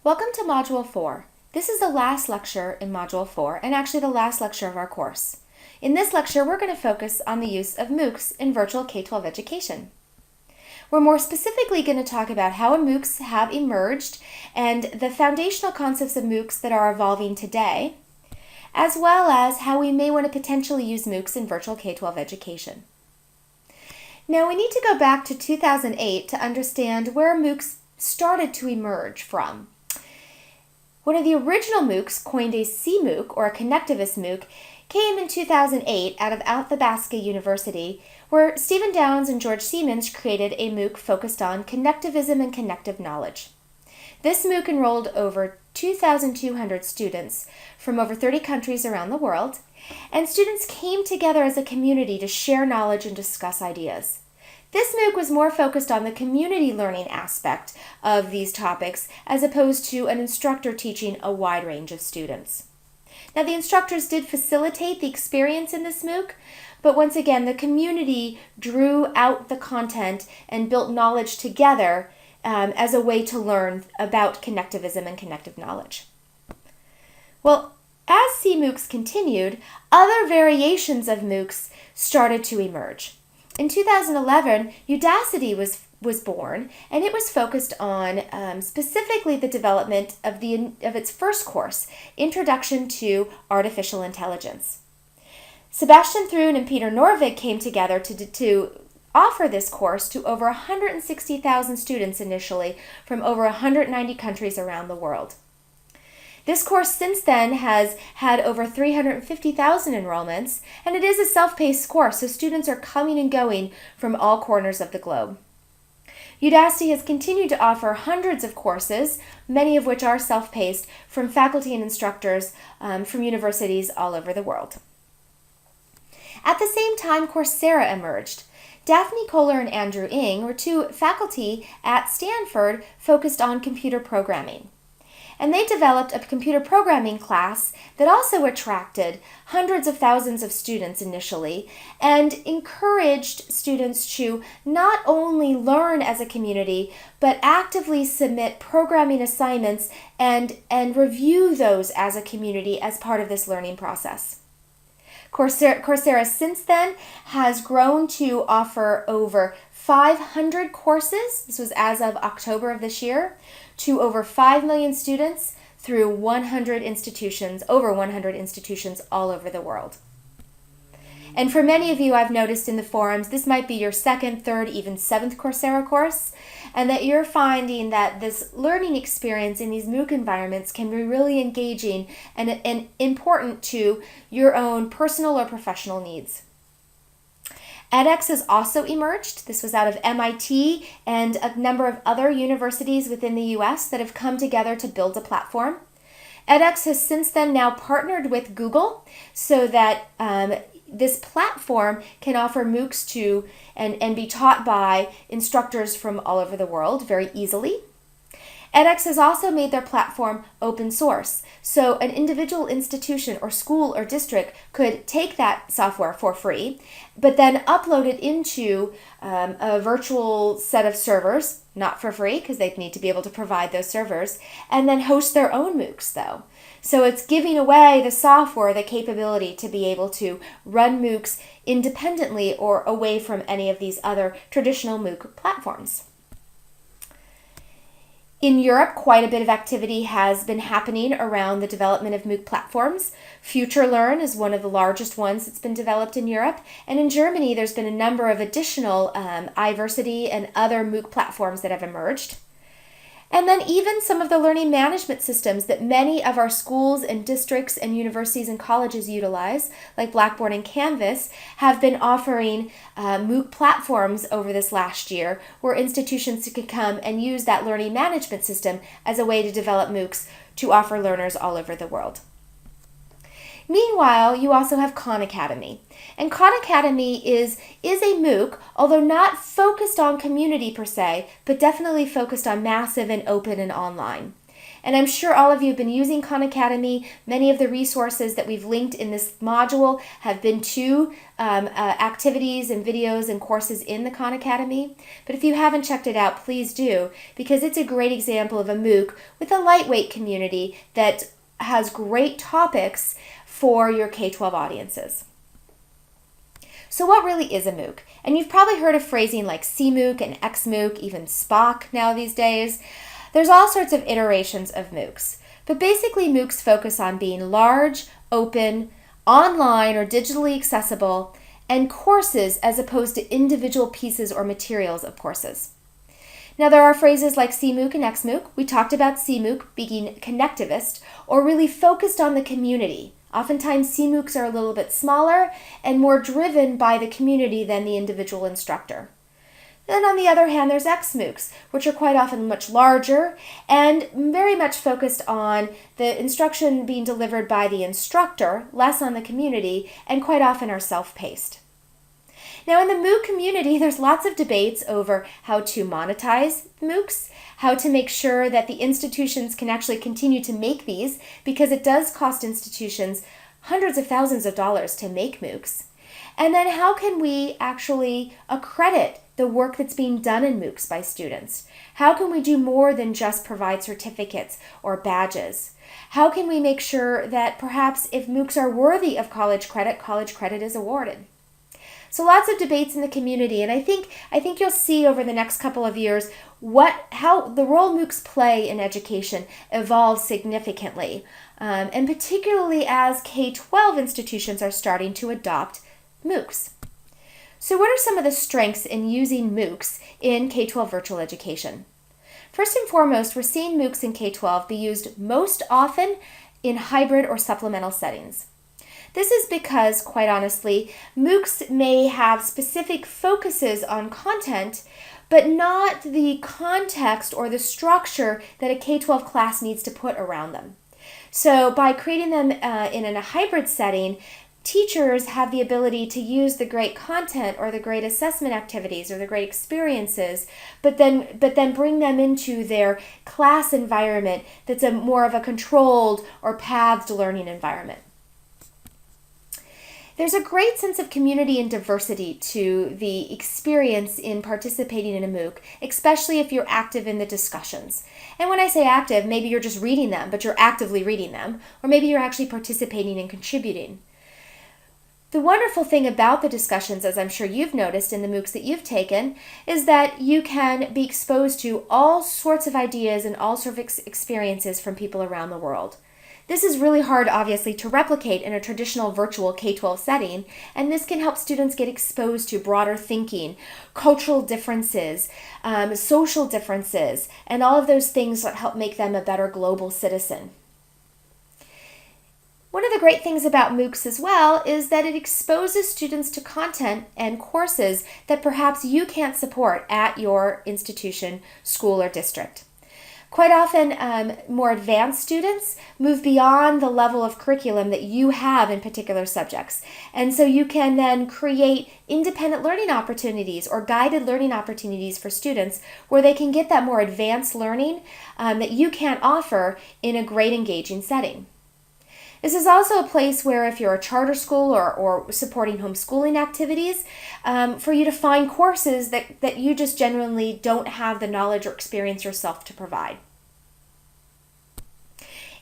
Welcome to Module 4. This is the last lecture in Module 4 and actually the last lecture of our course. In this lecture, we're going to focus on the use of MOOCs in Virtual K12 Education. We're more specifically going to talk about how MOOCs have emerged and the foundational concepts of MOOCs that are evolving today, as well as how we may want to potentially use MOOCs in Virtual K12 Education. Now, we need to go back to 2008 to understand where MOOCs started to emerge from. One of the original MOOCs, coined a CMOOC or a connectivist MOOC, came in 2008 out of Athabasca University, where Stephen Downes and George Siemens created a MOOC focused on connectivism and connective knowledge. This MOOC enrolled over 2,200 students from over 30 countries around the world, and students came together as a community to share knowledge and discuss ideas. This MOOC was more focused on the community learning aspect of these topics as opposed to an instructor teaching a wide range of students. Now, the instructors did facilitate the experience in this MOOC, but once again, the community drew out the content and built knowledge together as a way to learn about connectivism and connective knowledge. Well, as CMOOCs continued, other variations of MOOCs started to emerge. In 2011, Udacity was born, and it was focused on specifically the development of its first course, Introduction to Artificial Intelligence. Sebastian Thrun and Peter Norvig came together to offer this course to over 160,000 students initially from over 190 countries around the world. This course since then has had over 350,000 enrollments, and it is a self-paced course, so students are coming and going from all corners of the globe. Udacity has continued to offer hundreds of courses, many of which are self-paced, from faculty and instructors from universities all over the world. At the same time, Coursera emerged. Daphne Kohler and Andrew Ng were two faculty at Stanford focused on computer programming. And they developed a computer programming class that also attracted hundreds of thousands of students initially and encouraged students to not only learn as a community, but actively submit programming assignments and review those as a community as part of this learning process. Coursera since then has grown to offer over 500 courses, this was as of October of this year, to over 5 million students through over 100 institutions all over the world. And for many of you, I've noticed in the forums, this might be your second, third, even seventh Coursera course, and that you're finding that this learning experience in these MOOC environments can be really engaging and important to your own personal or professional needs. edX has also emerged. This was out of MIT and a number of other universities within the US that have come together to build a platform. edX has since then now partnered with Google so that this platform can offer MOOCs to and be taught by instructors from all over the world very easily. edX has also made their platform open source, so an individual institution or school or district could take that software for free, but then upload it into a virtual set of servers, not for free because they need to be able to provide those servers, and then host their own MOOCs though. So it's giving away the software, the capability to be able to run MOOCs independently or away from any of these other traditional MOOC platforms. In Europe, quite a bit of activity has been happening around the development of MOOC platforms. FutureLearn is one of the largest ones that's been developed in Europe. And in Germany, there's been a number of additional iVersity and other MOOC platforms that have emerged. And then even some of the learning management systems that many of our schools and districts and universities and colleges utilize, like Blackboard and Canvas, have been offering MOOC platforms over this last year where institutions could come and use that learning management system as a way to develop MOOCs to offer learners all over the world. Meanwhile, you also have Khan Academy. And Khan Academy is a MOOC, although not focused on community per se, but definitely focused on massive and open and online. And I'm sure all of you have been using Khan Academy. Many of the resources that we've linked in this module have been to activities and videos and courses in the Khan Academy. But if you haven't checked it out, please do, because it's a great example of a MOOC with a lightweight community that has great topics for your K-12 audiences. So what really is a MOOC? And you've probably heard of phrasing like CMOOC and XMOOC, even SPOC now these days. There's all sorts of iterations of MOOCs, but basically MOOCs focus on being large, open, online or digitally accessible, and courses as opposed to individual pieces or materials of courses. Now there are phrases like CMOOC and XMOOC. We talked about CMOOC being connectivist or really focused on the community. Oftentimes CMOOCs are a little bit smaller and more driven by the community than the individual instructor. Then on the other hand, there's XMOOCs, which are quite often much larger and very much focused on the instruction being delivered by the instructor, less on the community, and quite often are self-paced. Now in the MOOC community, there's lots of debates over how to monetize MOOCs, how to make sure that the institutions can actually continue to make these, because it does cost institutions hundreds of thousands of dollars to make MOOCs. And then how can we actually accredit the work that's being done in MOOCs by students? How can we do more than just provide certificates or badges? How can we make sure that perhaps if MOOCs are worthy of college credit is awarded? So lots of debates in the community, and I think you'll see over the next couple of years how the role MOOCs play in education evolves significantly, and particularly as K-12 institutions are starting to adopt MOOCs. So what are some of the strengths in using MOOCs in K-12 virtual education? First and foremost, we're seeing MOOCs in K-12 be used most often in hybrid or supplemental settings. This is because, quite honestly, MOOCs may have specific focuses on content, but not the context or the structure that a K-12 class needs to put around them. So by creating them in a hybrid setting, teachers have the ability to use the great content or the great assessment activities or the great experiences, but then bring them into their class environment that's more of a controlled or pathed learning environment. There's a great sense of community and diversity to the experience in participating in a MOOC, especially if you're active in the discussions. And when I say active, maybe you're just reading them, but you're actively reading them, or maybe you're actually participating and contributing. The wonderful thing about the discussions, as I'm sure you've noticed in the MOOCs that you've taken, is that you can be exposed to all sorts of ideas and all sorts of experiences from people around the world. This is really hard, obviously, to replicate in a traditional virtual K-12 setting, and this can help students get exposed to broader thinking, cultural differences, social differences, and all of those things that help make them a better global citizen. One of the great things about MOOCs as well is that it exposes students to content and courses that perhaps you can't support at your institution, school, or district. Quite often, more advanced students move beyond the level of curriculum that you have in particular subjects. And so you can then create independent learning opportunities or guided learning opportunities for students where they can get that more advanced learning that you can't offer in a great engaging setting. This is also a place where if you're a charter school or supporting homeschooling activities, for you to find courses that you just genuinely don't have the knowledge or experience yourself to provide.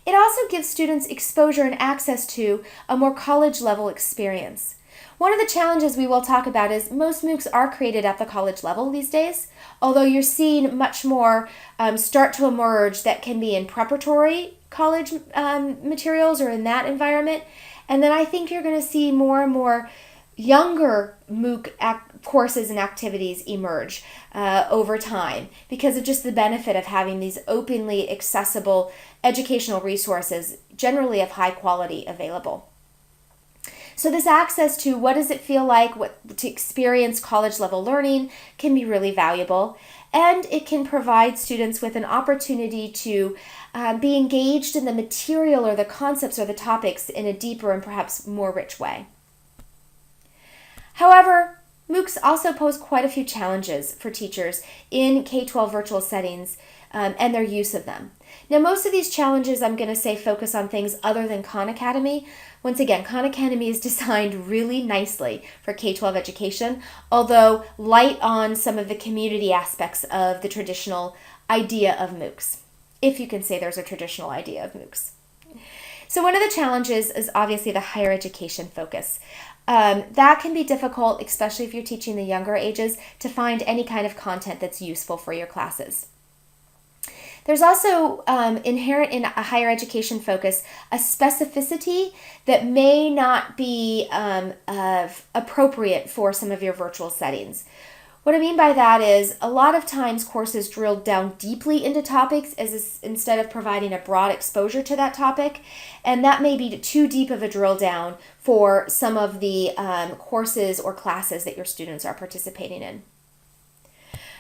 It also gives students exposure and access to a more college level experience. One of the challenges we will talk about is most MOOCs are created at the college level these days, although you're seeing much more start to emerge that can be in preparatory college materials or in that environment. And then I think you're going to see more and more younger MOOC courses and activities emerge over time because of just the benefit of having these openly accessible educational resources, generally of high quality, available. So this access to what does it feel like to experience college level learning can be really valuable, and it can provide students with an opportunity to be engaged in the material or the concepts or the topics in a deeper and perhaps more rich way. However, MOOCs also pose quite a few challenges for teachers in K-12 virtual settings and their use of them. Now, most of these challenges, I'm going to say, focus on things other than Khan Academy. Once again, Khan Academy is designed really nicely for K-12 education, although light on some of the community aspects of the traditional idea of MOOCs, if you can say there's a traditional idea of MOOCs. So one of the challenges is obviously the higher education focus. That can be difficult, especially if you're teaching the younger ages, to find any kind of content that's useful for your classes. There's also inherent in a higher education focus a specificity that may not be appropriate for some of your virtual settings. What I mean by that is a lot of times courses drill down deeply into topics instead of providing a broad exposure to that topic, and that may be too deep of a drill down for some of the courses or classes that your students are participating in.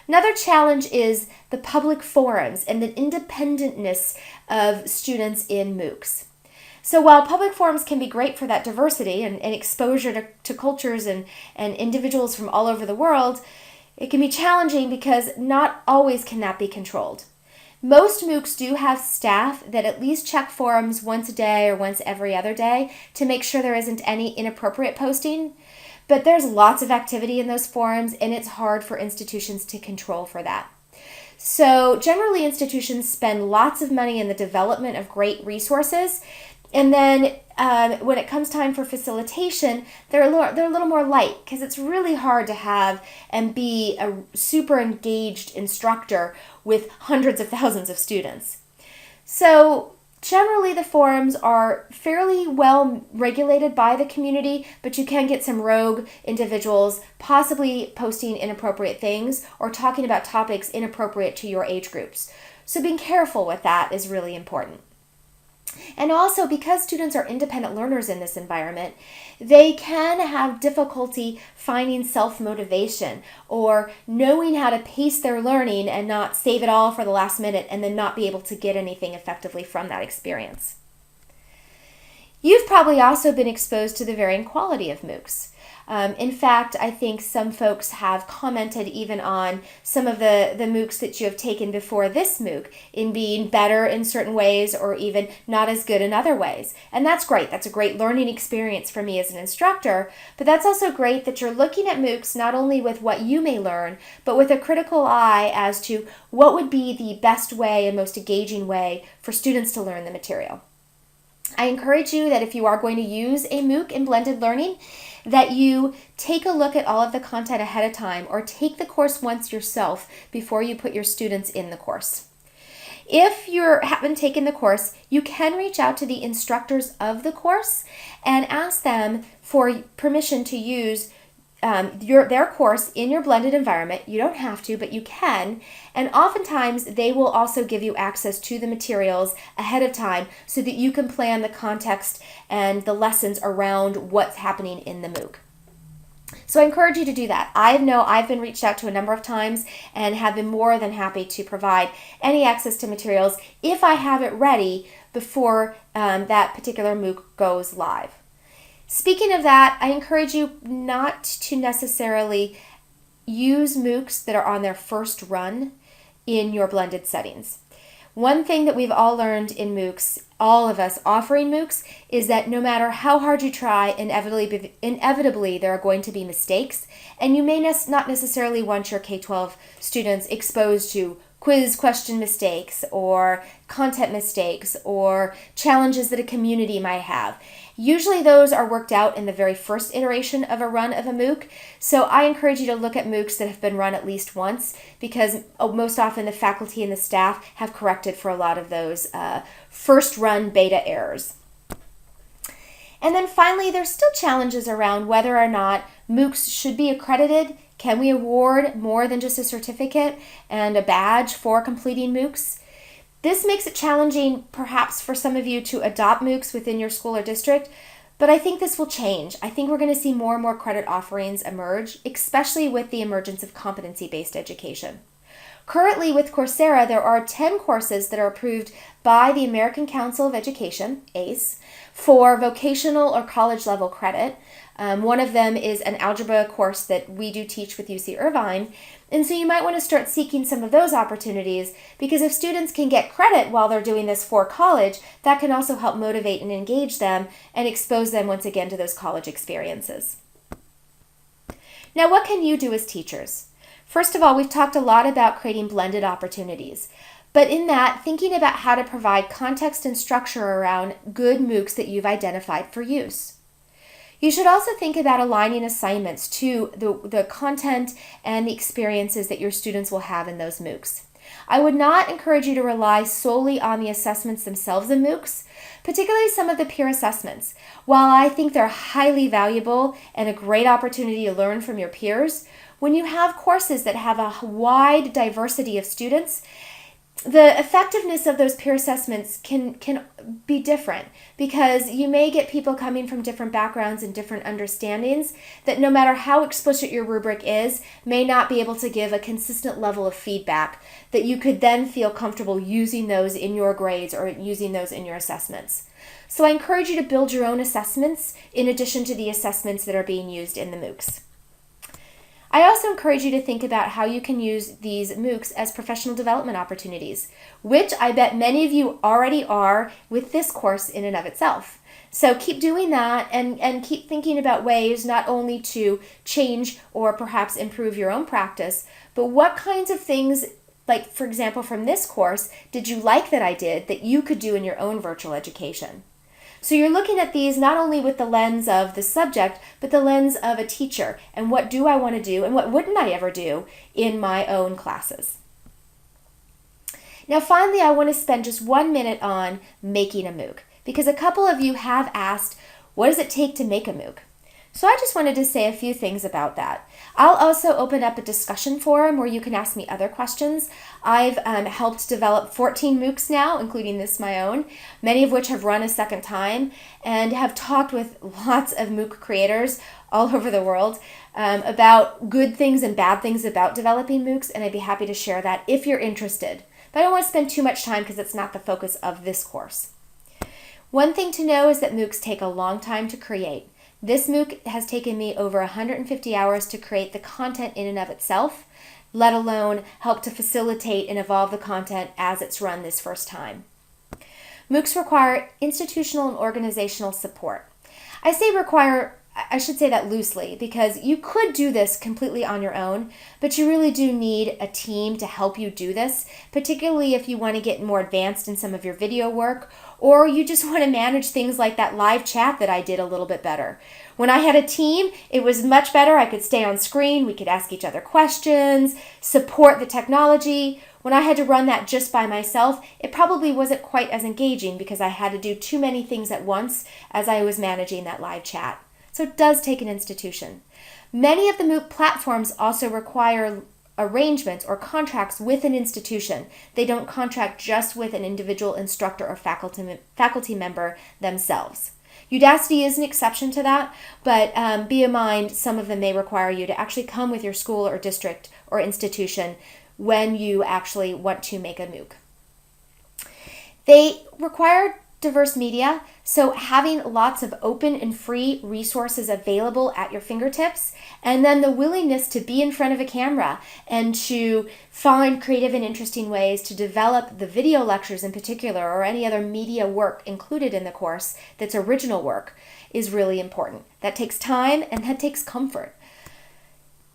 Another challenge is the public forums and the independentness of students in MOOCs. So while public forums can be great for that diversity and exposure to cultures and individuals from all over the world, it can be challenging because not always can that be controlled. Most MOOCs do have staff that at least check forums once a day or once every other day to make sure there isn't any inappropriate posting. But there's lots of activity in those forums, and it's hard for institutions to control for that. So generally, institutions spend lots of money in the development of great resources, and then when it comes time for facilitation, they're a little more light because it's really hard to have and be a super engaged instructor with hundreds of thousands of students. So generally, the forums are fairly well regulated by the community, but you can get some rogue individuals possibly posting inappropriate things or talking about topics inappropriate to your age groups. So being careful with that is really important. And also, because students are independent learners in this environment, they can have difficulty finding self-motivation or knowing how to pace their learning and not save it all for the last minute and then not be able to get anything effectively from that experience. You've probably also been exposed to the varying quality of MOOCs. In fact, I think some folks have commented even on some of the MOOCs that you have taken before this MOOC in being better in certain ways or even not as good in other ways. And that's great. That's a great learning experience for me as an instructor, but that's also great that you're looking at MOOCs not only with what you may learn, but with a critical eye as to what would be the best way and most engaging way for students to learn the material. I encourage you that if you are going to use a MOOC in blended learning, that you take a look at all of the content ahead of time or take the course once yourself before you put your students in the course. If you haven't taken the course, you can reach out to the instructors of the course and ask them for permission to use their course in your blended environment. You don't have to, but you can. And oftentimes they will also give you access to the materials ahead of time so that you can plan the context and the lessons around what's happening in the MOOC. So I encourage you to do that. I know I've been reached out to a number of times and have been more than happy to provide any access to materials if I have it ready before that particular MOOC goes live. Speaking of that, I encourage you not to necessarily use MOOCs that are on their first run in your blended settings. One thing that we've all learned in MOOCs, all of us offering MOOCs, is that no matter how hard you try, inevitably there are going to be mistakes, and you may not necessarily want your K-12 students exposed to quiz question mistakes or content mistakes or challenges that a community might have. Usually those are worked out in the very first iteration of a run of a MOOC, so I encourage you to look at MOOCs that have been run at least once because most often the faculty and the staff have corrected for a lot of those first run beta errors. And then finally, there's still challenges around whether or not MOOCs should be accredited. Can we award more than just a certificate and a badge for completing MOOCs? This makes it challenging perhaps for some of you to adopt MOOCs within your school or district, but I think this will change. I think we're going to see more and more credit offerings emerge, especially with the emergence of competency-based education. Currently with Coursera, there are 10 courses that are approved by the American Council of Education, ACE, for vocational or college level credit. One of them is an algebra course that we do teach with UC Irvine. And so you might want to start seeking some of those opportunities, because if students can get credit while they're doing this for college, that can also help motivate and engage them and expose them once again to those college experiences. Now, what can you do as teachers? First of all, we've talked a lot about creating blended opportunities. But in that, thinking about how to provide context and structure around good MOOCs that you've identified for use. You should also think about aligning assignments to the content and the experiences that your students will have in those MOOCs. I would not encourage you to rely solely on the assessments themselves in MOOCs, particularly some of the peer assessments. While I think they're highly valuable and a great opportunity to learn from your peers, when you have courses that have a wide diversity of students, the effectiveness of those peer assessments can be different, because you may get people coming from different backgrounds and different understandings that, no matter how explicit your rubric is, may not be able to give a consistent level of feedback that you could then feel comfortable using those in your grades or using those in your assessments. So I encourage you to build your own assessments in addition to the assessments that are being used in the MOOCs. I also encourage you to think about how you can use these MOOCs as professional development opportunities, which I bet many of you already are with this course in and of itself. So keep doing that and keep thinking about ways not only to change or perhaps improve your own practice, but what kinds of things, like for example from this course, did you like that I did that you could do in your own virtual education? So you're looking at these not only with the lens of the subject, but the lens of a teacher, and what do I want to do and what wouldn't I ever do in my own classes. Now finally, I want to spend just 1 minute on making a MOOC, because a couple of you have asked, what does it take to make a MOOC? So I just wanted to say a few things about that. I'll also open up a discussion forum where you can ask me other questions. I've helped develop 14 MOOCs now, including this my own, many of which have run a second time, and have talked with lots of MOOC creators all over the world about good things and bad things about developing MOOCs, and I'd be happy to share that if you're interested. But I don't want to spend too much time because it's not the focus of this course. One thing to know is that MOOCs take a long time to create. This MOOC has taken me over 150 hours to create the content in and of itself, let alone help to facilitate and evolve the content as it's run this first time. MOOCs require institutional and organizational support. I say require, I should say that loosely, because you could do this completely on your own, but you really do need a team to help you do this, particularly if you want to get more advanced in some of your video work, or you just want to manage things like that live chat that I did a little bit better. When I had a team, it was much better. I could stay on screen, we could ask each other questions, support the technology. When I had to run that just by myself, it probably wasn't quite as engaging because I had to do too many things at once as I was managing that live chat. So it does take an institution. Many of the MOOC platforms also require arrangements or contracts with an institution. They don't contract just with an individual instructor or faculty member themselves. Udacity is an exception to that, but be in mind some of them may require you to actually come with your school or district or institution when you actually want to make a MOOC. They require diverse media, so having lots of open and free resources available at your fingertips, and then the willingness to be in front of a camera and to find creative and interesting ways to develop the video lectures in particular, or any other media work included in the course that's original work, is really important. That takes time and that takes comfort.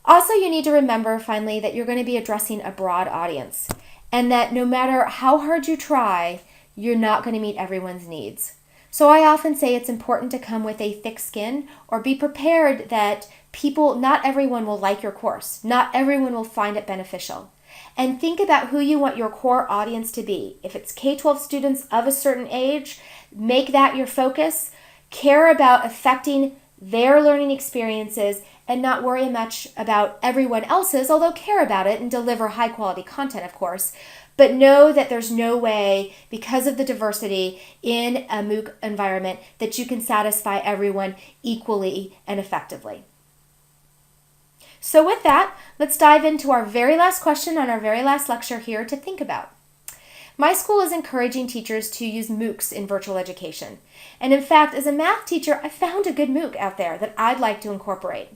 Also, you need to remember, finally, that you're going to be addressing a broad audience, and that no matter how hard you try, you're not going to meet everyone's needs. So I often say it's important to come with a thick skin, or be prepared that not everyone will like your course. Not everyone will find it beneficial. And think about who you want your core audience to be. If it's K-12 students of a certain age, make that your focus. Care about affecting their learning experiences and not worry much about everyone else's, although care about it and deliver high quality content, of course. But know that there's no way, because of the diversity in a MOOC environment, that you can satisfy everyone equally and effectively. So with that, let's dive into our very last question on our very last lecture here to think about. My school is encouraging teachers to use MOOCs in virtual education. And in fact, as a math teacher, I found a good MOOC out there that I'd like to incorporate.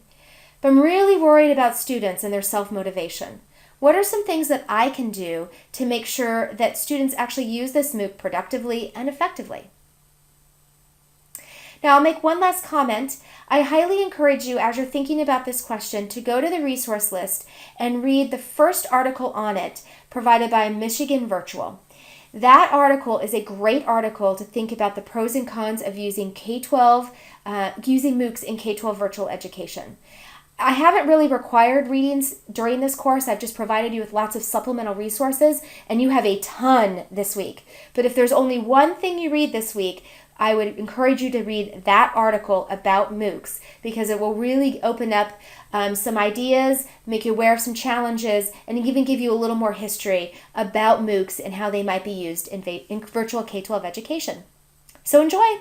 But I'm really worried about students and their self-motivation. What are some things that I can do to make sure that students actually use this MOOC productively and effectively? Now, I'll make one last comment. I highly encourage you, as you're thinking about this question, to go to the resource list and read the first article on it provided by Michigan Virtual. That article is a great article to think about the pros and cons of using using MOOCs in K-12 virtual education. I haven't really required readings during this course. I've just provided you with lots of supplemental resources, and you have a ton this week. But if there's only one thing you read this week, I would encourage you to read that article about MOOCs, because it will really open up some ideas, make you aware of some challenges, and even give you a little more history about MOOCs and how they might be used in virtual K-12 education. So enjoy!